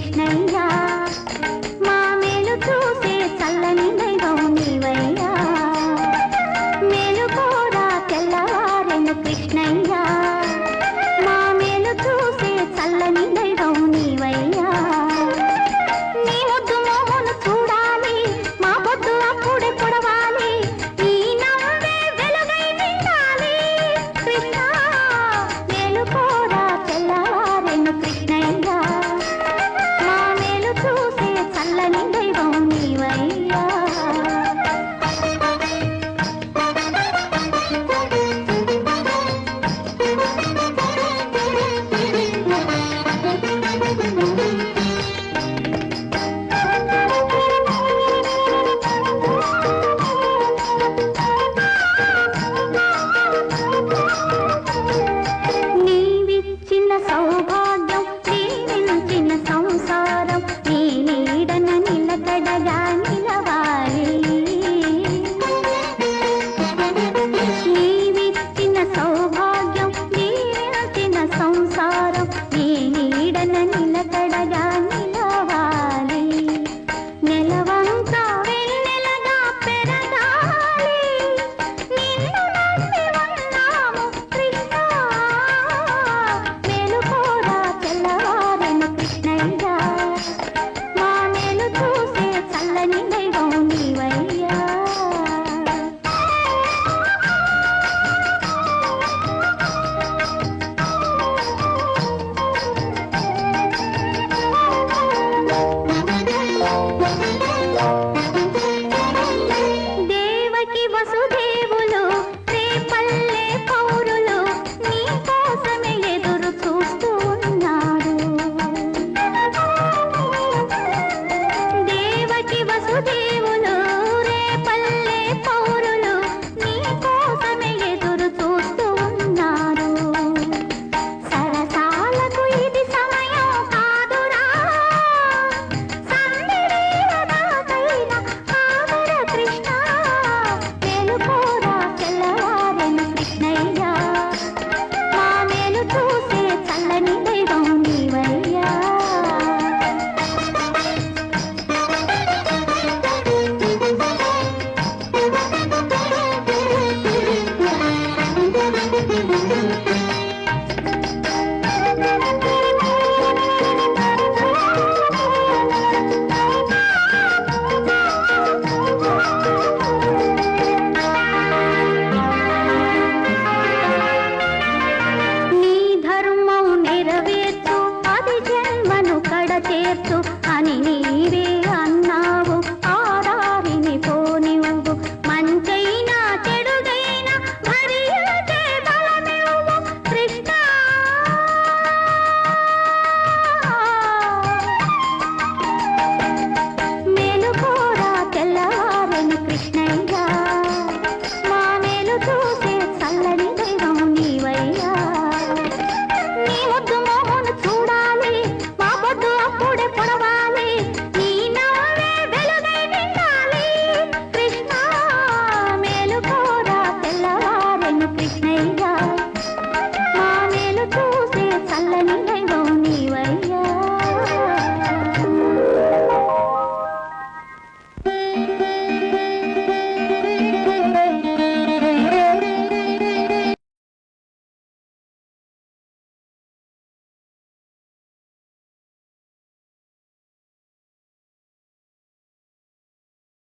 కృష్ణయ్యా మా మేలు చూసే చల్లని దైవం నీవయ్యా మేలు కూడా తెల్లవారెను కృష్ణయ్యా మా మేలు చూసే చల్లని దైవం నీవయ్యా నీ ముద్దు మోహను చూడాలి మా పొద్దు అప్పుడే పొడవాలి నీ నవ్వే వెలుగై నిండాలి కృష్ణ మేలు కూడా తెల్లవారెను కృష్ణయ్యా మా మేలు చూసే చల్లని దైవం నీవయ్యా నీవిచ్చిన సౌభాగ్యం నీవించిన సంసారం నీ నీడన నిలకడగా నిలవాలి నీవిచ్చిన సౌభాగ్యం నీవించిన సంసారం నీ నీడన నిలకడగా నిలవాలి నెలవంక వెన్నెలగా పెరగాలి నిన్ను నమ్మి ఉన్నాము కృష్ణ మేలు కూడా తెల్లవారెను కృష్ణయ్యా మా మేలు చూసే చల్లని దైవం నీవయ్యా దేవకి వసుదేవులు రేపల్లె పౌరులు నీ కోసమే ఎదురు చూస్తూ ఉన్నారు దేవకి వసుదేవులు రేపల్లె పౌరులు నీ కోసమే ఎదురు చూస్తూ ఉన్నారు సరసాలకు ఇది సమయం కాదురా సంధివేళదాకైనా ఆవర కృష్ణ మేలు కూడా తెల్లవారెను కృష్ణయ్యా మా మేలు చూసే చల్లని దైవం నీవయ్యా నీ ధర్మం నెరవేర్చు అది జన్మను కడతేర్చు